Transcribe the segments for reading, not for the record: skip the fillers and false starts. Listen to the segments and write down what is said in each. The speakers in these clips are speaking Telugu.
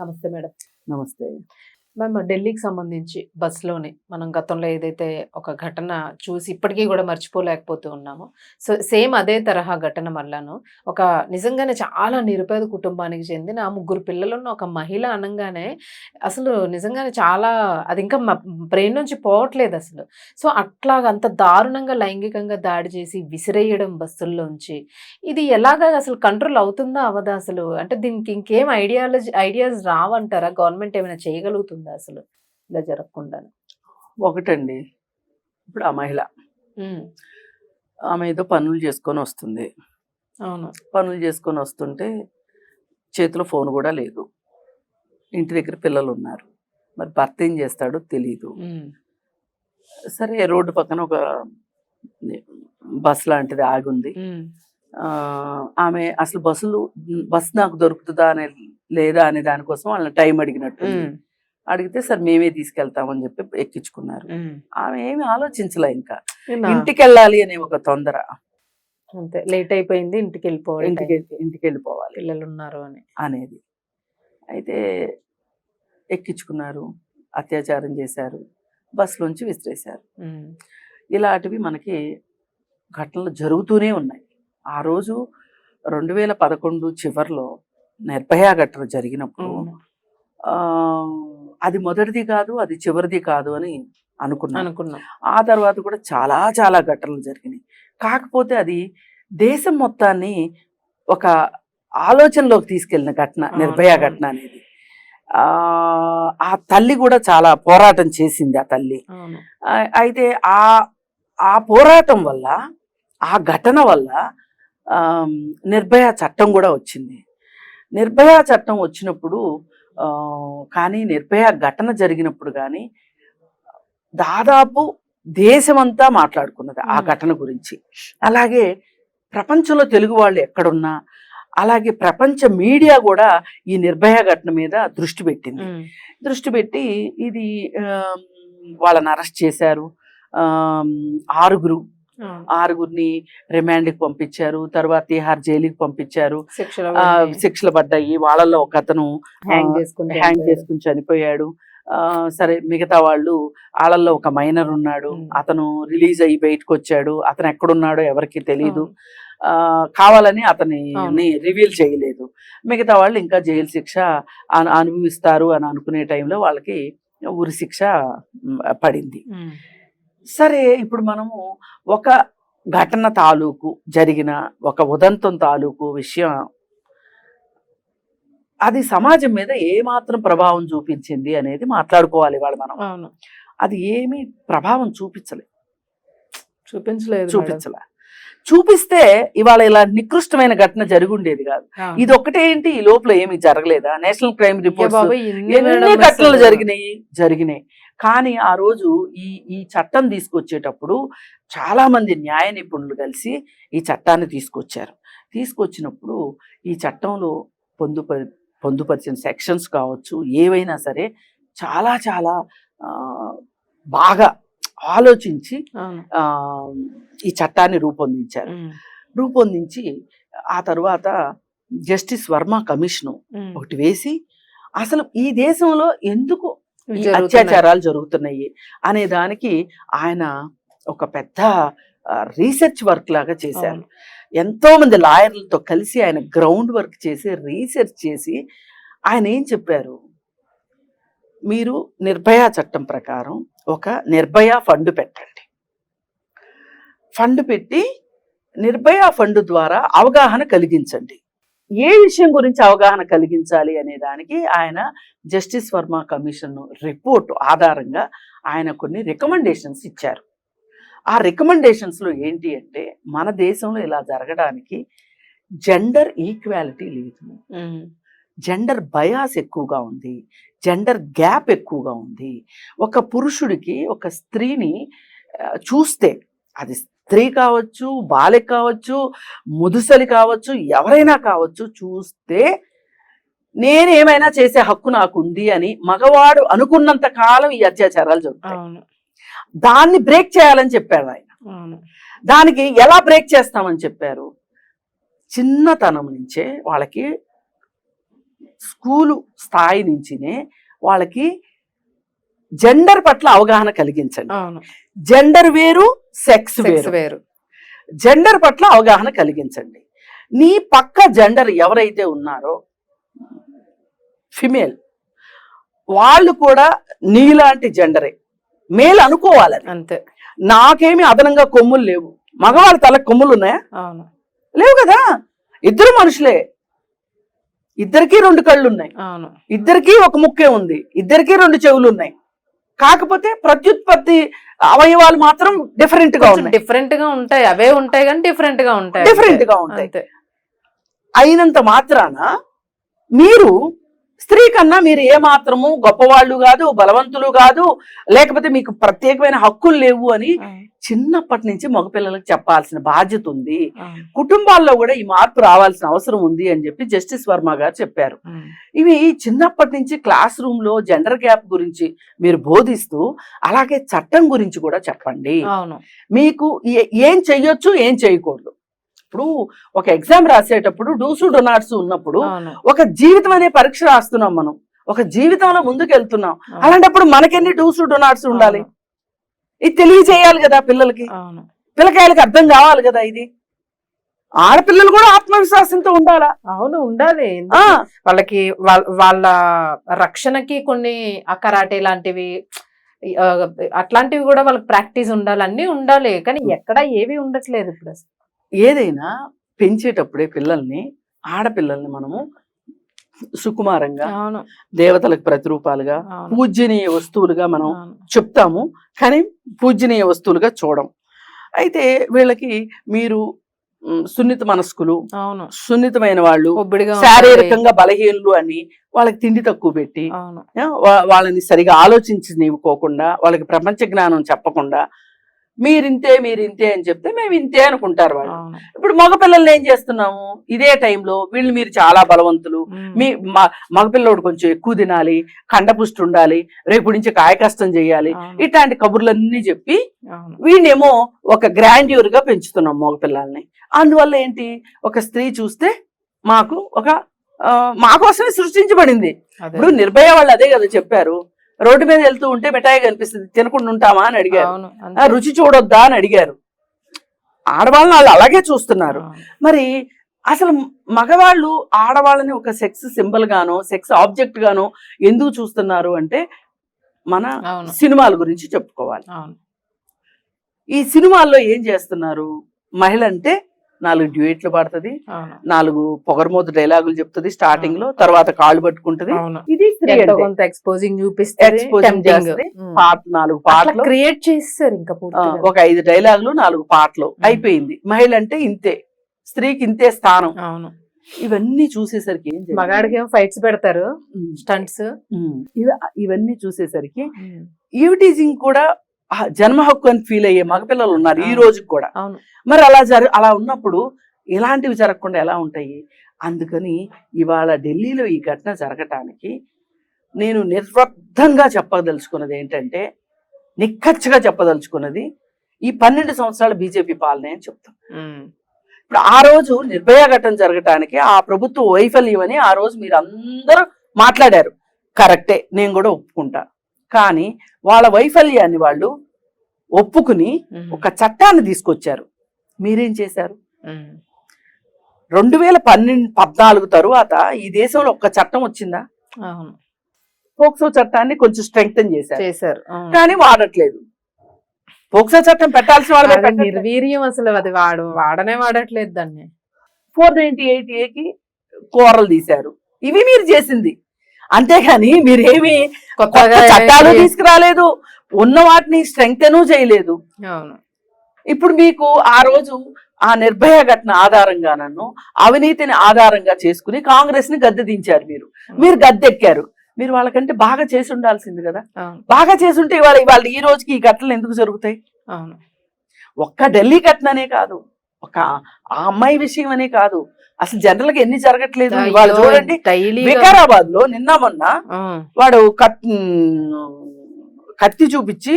నమస్తే మేడం. నమస్తే. మ్యామ్ ఢిల్లీకి సంబంధించి బస్‌లోనే మనం గతంలో ఏదైతే ఒక ఘటన చూసి ఇప్పటికీ గూడా మర్చిపోలేకపోతూ ఉన్నామో, సో సేమ్ అదే తరహా ఘటన మళ్ళాను. ఒక నిజంగానే చాలా నిరుపేద కుటుంబానికి చెందిన 3 పిల్లలున్న ఒక మహిళ అనంగానే అసలు నిజంగానే చాలా అది ఇంకా బ్రెయిన్ నుంచి పోవట్లేదసలు. సో అట్లాగా అంత దారుణంగా లైంగికంగా దాడి చేసి విసిరేయడం బస్సుల్లోంచి, ఇది ఎలాగా అసలు కంట్రోల్ అవుతుందా? అవ్వదా అసలు? అంటే దీనికి ఇంకేం ఐడియాస్ రావంటారా? గవర్నమెంట్ ఏమైనా చేయగలుగుతుందా అసలు ఇలా జరగకుండాను? ఒకటండి, ఇప్పుడు ఆ మహిళ హ్మ్. ఆమె ఏదో పనులు చేసుకొని వస్తుంది. అవును. పనులు చేసుకొని వస్తుంటే చేతిలో ఫోన్ కూడా లేదు. ఇంటి దగ్గర పిల్లలున్నారు. మరి భర్త ఏం చేస్తాడో తెలీదు. హ్మ్. సరే, రోడ్డు పక్కన ఒక బస్ లాంటిది ఆగుంది. హ్మ్. ఆమె అసలు బస్సు నాకు దొరుకుతుందా లేదా అనే దానికోసం వాళ్ళని టైం అడిగినట్టుంది. హ్మ్. అడిగితే సరే మేమే తీసుకెళ్తామని చెప్పి ఎక్కించుకున్నారు. హ్మ్. ఆమె ఏమి ఆలోచించలే, ఇంకా ఏనా? ఇంటికి వెళ్ళాలి అనే ఒక తొందర. అంతే, లేట్ అయిపోయింది, ఇంటికెళ్ళిపోవాలి టైం. ఇంటికి వెళ్ళిపోవాలి పిల్లలున్నారు అని. అనేది. అయితే ఎక్కించుకున్నారు, అత్యాచారం చేశారు, బస్సులోంచి విసిరేశారు. హ్మ్. ఇలాంటివి మనకి ఘటనలు జరుగుతూనే ఉన్నాయి. ఆ రోజు 2011 చివరిలో నిర్భయ ఘటన జరిగినప్పుడు అవును. అది మొదటిది కాదు, అది చివరిది కాదు అని అనుకున్నాం. ఆ తర్వాత కూడా చాలా చాలా ఘటనలు జరిగినాయి. కాకపోతే అది దేశం మొత్తాన్ని ఒక ఆలోచనలోకి తీసుకెళ్ళిన ఘటన నిర్భయ ఘటన అనేది. ఆ తల్లి కూడా చాలా పోరాటం చేసింది. ఆ తల్లి అయితే ఆ పోరాటం వల్ల, ఆ ఘటన వల్ల నిర్భయ చట్టం కూడా వచ్చింది. నిర్భయ చట్టం వచ్చినప్పుడు కానీ నిర్భయ ఘటన జరిగినప్పుడు కానీ దాదాపు దేశమంతా మాట్లాడుకున్నది ఆ ఘటన గురించి. అలాగే ప్రపంచంలో తెలుగు వాళ్ళు ఎక్కడున్నా, అలాగే ప్రపంచ మీడియా కూడా ఈ నిర్భయ ఘటన మీద దృష్టి పెట్టింది. దృష్టి పెట్టి ఇది వాళ్ళని అరెస్ట్ చేశారు. ఆరుగురిని రిమాండ్కి పంపించారు. తర్వాత తిహార్ జైలుకి పంపించారు. శిక్షలు పడ్డాయి. వాళ్ళల్లో ఒక అతను హ్యాంగ్ చేసుకుని చనిపోయాడు. సరే, మిగతా వాళ్ళల్లో ఒక మైనర్ ఉన్నాడు. అతను రిలీజ్ అయ్యి బయటకు వచ్చాడు. అతను ఎక్కడున్నాడో ఎవరికి తెలీదు. కావాలని అతన్ని రివీల్ చేయలేదు. మిగతా వాళ్ళు ఇంకా జైలు శిక్ష అనుభవిస్తారు అని అనుకునే టైంలో వాళ్ళకి ఉరి శిక్ష పడింది. సరే, ఇప్పుడు మనము ఒక ఘటన తాలూకు జరిగిన ఒక ఉదంతం తాలూకు విషయం, అది సమాజం మీద ఏమాత్రం ప్రభావం చూపించింది అనేది మాట్లాడుకోవాలి ఇవాళ మనం. అది ఏమీ ప్రభావం చూపించలే. చూపిస్తే ఇవాళ ఇలా నికృష్టమైన ఘటన జరిగి ఉండేది కాదు. ఇది ఒక్కటేంటి, ఈ లోపల ఏమి జరగలేదా? నేషనల్ క్రైమ్ రిపోర్ట్స్ ఎన్ని ఘటనలు జరిగినాయి. కానీ ఆ రోజు ఈ చట్టం తీసుకొచ్చేటప్పుడు చాలా మంది న్యాయ నిపుణులు కలిసి ఈ చట్టాన్ని తీసుకొచ్చినప్పుడు ఈ చట్టంలో పొందుపరిచిన సెక్షన్స్ కావచ్చు, ఏవైనా సరే చాలా చాలా బాగా ఆలోచించి ఈ చట్టాన్ని రూపొందించి ఆ తర్వాత జస్టిస్ వర్మ కమిషన్ ఒకటి వేసి, అసలు ఈ దేశంలో ఎందుకు ఈ అత్యాచారాలు జరుగుతున్నాయి అనే దానికి ఆయన ఒక పెద్ద రీసెర్చ్ వర్క్ లాగా చేశారు. ఎంతో మంది లాయర్లతో కలిసి ఆయన గ్రౌండ్ వర్క్ చేసి రీసెర్చ్ చేసి ఆయన ఏం చెప్పారు, మీరు నిర్భయ చట్టం ప్రకారం ఒక నిర్భయ ఫండ్ పెట్టండి. ఫండ్ పెట్టి నిర్భయ ఫండ్ ద్వారా అవగాహన కలిగించండి. ఏ విషయం గురించి అవగాహన కలిగించాలి అనే దానికి ఆయన జస్టిస్ వర్మ కమిషన్ రిపోర్టు ఆధారంగా ఆయన కొన్ని రికమెండేషన్స్ ఇచ్చారు. ఆ రికమెండేషన్స్లో ఏంటి అంటే, మన దేశంలో ఇలా జరగడానికి జెండర్ ఈక్వాలిటీ లేదు, జెండర్ బయాస్ ఎక్కువగా ఉంది, జెండర్ గ్యాప్ ఎక్కువగా ఉంది. ఒక పురుషుడికి ఒక స్త్రీని చూస్తే, అది స్త్రీ కావచ్చు, బాలిక కావచ్చు, ముదుసలి కావచ్చు, ఎవరైనా కావచ్చు, చూస్తే నేనేమైనా చేసే హక్కు నాకుంది అని మగవాడు అనుకున్నంత కాలం ఈ అత్యాచారాలు జరుగుతాయి. దాన్ని బ్రేక్ చేయాలని చెప్పారు ఆయన. దానికి ఎలా బ్రేక్ చేస్తామని చెప్పారు, చిన్నతనం నుంచే వాళ్ళకి స్కూలు స్థాయి నుంచినే వాళ్ళకి జెండర్ పట్ల అవగాహన కలిగించండి. జెండర్ వేరు, సెక్స్ వేరు. జెండర్ పట్ల అవగాహన కలిగించండి. నీ పక్క జెండర్ ఎవరైతే ఉన్నారో ఫిమేల్, వాళ్ళు కూడా నీలాంటి జెండరే, మేల్ అనుకోవాలి. అంతే. నాకేమి అదనంగా కొమ్ములు లేవు. మగవాళ్ళ తల కొమ్ములు ఉన్నాయా? లేవు కదా. ఇద్దరు మనుషులే, ఇద్దరికి 2 కళ్ళు ఉన్నాయి, ఇద్దరికి ఒక ముక్కే ఉంది, ఇద్దరికి 2 చెవులు ఉన్నాయి. కాకపోతే ప్రత్యుత్పత్తి అవయవాలు మాత్రం డిఫరెంట్ గా ఉంటాయి. అవే ఉంటాయి కానీ డిఫరెంట్ గా ఉంటాయి. అయినంత మాత్రాన మీరు స్త్రీ కన్నా మీరు ఏ మాత్రము గొప్పవాళ్ళు కాదు, బలవంతులు కాదు, లేకపోతే మీకు ప్రత్యేకమైన హక్కులు లేవు అని చిన్నప్పటి నుంచి మగపిల్లలకు చెప్పాల్సిన బాధ్యత ఉంది. కుటుంబాల్లో కూడా ఈ మార్పు రావాల్సిన అవసరం ఉంది అని చెప్పి జస్టిస్ వర్మ గారు చెప్పారు. ఇవి చిన్నప్పటి నుంచి క్లాస్ రూమ్ లో జెండర్ గ్యాప్ గురించి మీరు బోధిస్తూ, అలాగే చట్టం గురించి కూడా చెప్పండి. మీకు ఏం చెయ్యొచ్చు, ఏం చేయకూడదు. ఇప్పుడు ఒక ఎగ్జామ్ రాసేటప్పుడు డూసు డొనాట్స్ ఉన్నప్పుడు ఒక జీవితం అనే పరీక్ష రాస్తున్నాం, మనం ఒక జీవితంలో ముందుకు వెళ్తున్నాం. అలాంటప్పుడు మనకెన్ని డూసు డొనాట్స్ ఉండాలి? ఇది తెలియజేయాలి కదా పిల్లలకి, పిల్లకాయలకి అర్థం కావాలి కదా. ఇది ఆడపిల్లలు కూడా ఆత్మవిశ్వాసంతో ఉండాలా? ఉండాలి. వాళ్ళకి వాళ్ళ రక్షణకి కొన్ని కరాటే లాంటివి అట్లాంటివి కూడా వాళ్ళకి ప్రాక్టీస్ ఉండాలి, అన్ని ఉండాలి. కానీ ఎక్కడ ఏవి ఉండట్లేదు. ఇప్పుడు ఏదైనా పెంచేటప్పుడే పిల్లల్ని, ఆడపిల్లల్ని మనము సుకుమారంగా, దేవతలకు ప్రతిరూపాలుగా, పూజనీయ వస్తువులుగా మనం చెప్తాము, కానీ పూజనీయ వస్తువులుగా చూడం. అయితే వీళ్ళకి మీరు సున్నిత మనస్కులు, సున్నితమైన వాళ్ళు, శారీరకంగా బలహీనులు అని వాళ్ళకి తిండి తక్కువ పెట్టి, వాళ్ళని సరిగా ఆలోచించనివ్వకోకుండా, వాళ్ళకి ప్రపంచ జ్ఞానం చెప్పకుండా మీరింతే అని చెప్తే మేము ఇంతే అనుకుంటారు వాళ్ళు. ఇప్పుడు మగపిల్లల్ని ఏం చేస్తున్నాము, ఇదే టైంలో వీళ్ళు మీరు చాలా బలవంతులు, మీ మగపిల్లడు కొంచెం ఎక్కువ తినాలి, కండపుష్టి ఉండాలి, రేపు నుంచి కాయ కష్టం చేయాలి, ఇట్లాంటి కబుర్లన్నీ చెప్పి వీళ్ళేమో ఒక గ్రాండ్యూర్ గా పెంచుతున్నాం మగపిల్లల్ని. అందువల్ల ఏంటి, ఒక స్త్రీ చూస్తే మా కోసమే సృష్టించబడింది. ఇప్పుడు నిర్భయ వాళ్ళు అదే కదా చెప్పారు, రోడ్డు మీద వెళ్తూ ఉంటే మిఠాయి కనిపిస్తుంది, తినకుండా ఉంటామా అని అడిగారు, రుచి చూడొద్దా అని అడిగారు. ఆడవాళ్ళని వాళ్ళు అలాగే చూస్తున్నారు. మరి అసలు మగవాళ్ళు ఆడవాళ్ళని ఒక సెక్స్ సింబల్ గానో, సెక్స్ ఆబ్జెక్ట్ గానో ఎందుకు చూస్తున్నారు అంటే, మన సినిమాల గురించి చెప్పుకోవాలి. ఈ సినిమాల్లో ఏం చేస్తున్నారు, మహిళ అంటే 4 డ్యూయెట్లు పాడుతుంది, 4 పొగరమోతు డైలాగులు చెప్తుంది స్టార్టింగ్ లో, తర్వాత కాళ్ళు పట్టుకుంటది. ఇది ఎక్స్పోజింగ్ చేస్తుంది. 4 పాటలు క్రియేట్ చేస్తారు, ఇంకా ఒక 5 డైలాగులు 4 పాటలు అయిపోయింది. మహిళ అంటే ఇంతే, స్త్రీకి ఇంతే స్థానం. ఇవన్నీ చూసేసరికి ఏం మగాడికి ఫైట్స్ పెడతారు, స్టంట్స్. ఇవన్నీ చూసేసరికి ఈవిటీజింగ్ కూడా జన్మ హక్కు అని ఫీల్ అయ్యే మగపిల్లలు ఉన్నారు ఈ రోజుకి కూడా. మరి అలా ఉన్నప్పుడు ఇలాంటివి జరగకుండా ఎలా ఉంటాయి? అందుకని ఇవాళ ఢిల్లీలో ఈ ఘటన జరగటానికి నేను నిర్వర్థంగా చెప్పదలుచుకున్నది ఏంటంటే, నిక్కచ్చిగా చెప్పదలుచుకున్నది ఈ 12 సంవత్సరాల బీజేపీ పాలనే అని చెప్తాం. ఇప్పుడు ఆ రోజు నిర్భయ ఘటన జరగటానికి ఆ ప్రభుత్వ వైఫల్యం అని ఆ రోజు మీరు అందరూ మాట్లాడారు, కరెక్టే, నేను కూడా ఒప్పుకుంటా. కానీ వాళ్ళ వైఫల్యాన్ని వాళ్ళు ఒప్పుకుని ఒక చట్టాన్ని తీసుకొచ్చారు. మీరేం చేశారు? 2014 తరువాత ఈ దేశంలో ఒక్క చట్టం వచ్చిందా? పోక్సో చట్టాన్ని కొంచెం స్ట్రెంగ్తెన్ చేశారు, కానీ వాడట్లేదు. పోక్సో చట్టం పెట్టాల్సిన వాళ్ళ నిర్వీర్యం, అసలు అది వాడట్లేదు దాన్ని. 498A కూరలు తీశారు. ఇవి మీరు చేసింది. అంతేగాని మీరేమి కొత్త చట్టాలు తీసుకురాలేదు, ఉన్న వాటిని స్ట్రెంగ్తెన్ చేయలేదు. ఇప్పుడు మీకు ఆ రోజు ఆ నిర్భయ ఘటన ఆధారంగా నన్ను అవినీతిని ఆధారంగా చేసుకుని కాంగ్రెస్ ని గద్దె దించారు. మీరు గద్దెక్కారు. మీరు వాళ్ళకంటే బాగా చేసి ఉండాల్సింది కదా. బాగా చేసుంటే ఇవాళ ఈ రోజుకి ఈ ఘటనలు ఎందుకు జరుగుతాయి? ఒక్క ఢిల్లీ ఘటననే కాదు, ఒక ఆ అమ్మాయి విషయం అనే కాదు, అసలు జనరల్ గా ఎన్ని జరగట్లేదు. ఇవాళ చూడండి, వికారాబాద్ లో నిన్న మొన్న వాడు కత్తి చూపించి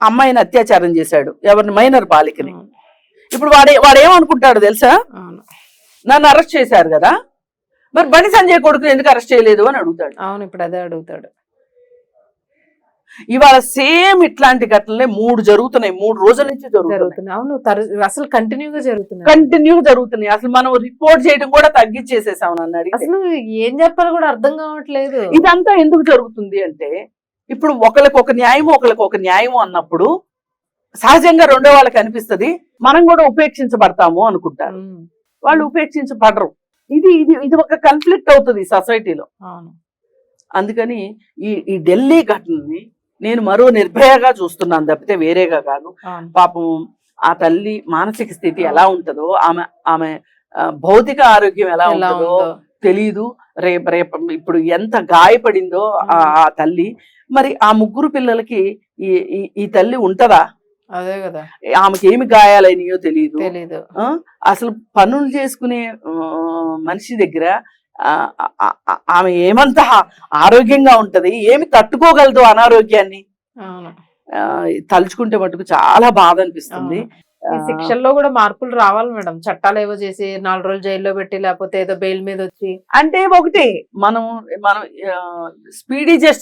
అమ్మాయిని అత్యాచారం చేశాడు, ఎవరిని, మైనర్ బాలికని. ఇప్పుడు వాడేమనుకుంటాడు తెలుసా, నన్ను అరెస్ట్ చేశారు కదా, మరి బండి సంజయ్ కొడుకుని ఎందుకు అరెస్ట్ చేయలేదు అని అడుగుతాడు. అవును, ఇప్పుడు అదే అడుగుతాడు. ఇవాళ సేమ్ ఇట్లాంటి ఘటనలే 3 జరుగుతున్నాయి, 3 రోజుల నుంచి జరుగుతున్నాయి. అవును, అసలు కంటిన్యూగా జరుగుతున్నాయి. కంటిన్యూ జరుగుతున్నాయి. అసలు మనం రిపోర్ట్ చేయడం కూడా తగ్గించేసేసాం నన్ను అడిగితే. అసలు ఏం చెప్పాలో కూడా అర్థం కావట్లేదు. ఇదంతా ఎందుకు జరుగుతుంది అంటే, ఇప్పుడు ఒకరికి ఒక న్యాయం అన్నప్పుడు సహజంగా రెండో వాళ్ళకి అనిపిస్తది మనం కూడా ఉపేక్షించబడతాము అనుకుంటారు. వాళ్ళు ఉపేక్షించబడరు. ఇది ఇది ఇది ఒక కన్ఫ్లిక్ట్ అవుతుంది సొసైటీలో. అవును. అందుకని ఈ ఢిల్లీ ఘటనని నేను మరో నిర్భయగా చూస్తున్నాను తప్పితే వేరేగా కాదు. పాపం ఆ తల్లి మానసిక స్థితి ఎలా ఉంటుందో, ఆమె భౌతిక ఆరోగ్యం ఎలా ఉంటుందో తెలీదు. రేపు ఇప్పుడు ఎంత గాయపడిందో ఆ తల్లి. మరి ఆ 3 పిల్లలకి ఈ తల్లి ఉంటదా? అదే కదా, ఆమెకి ఏమి గాయాలైనయో తెలీదు. అసలు పనులు చేసుకునే మనిషి దగ్గర ఆమె ఏమంత ఆరోగ్యంగా ఉంటది, ఏమి తట్టుకోగలదు అనారోగ్యాన్ని? తలుచుకుంటే మటుకు చాలా బాధ అనిపిస్తుంది. ఈ శిక్షల్లో కూడా మార్పులు రావాలి మేడం. చట్టాలు ఏవో చేసి 4 రోజులు జైల్లో పెట్టి లేకపోతే ఏదో బెయిల్ మీద వచ్చి, అంటే ఒకటి మనం స్పీడీ జస్టిస్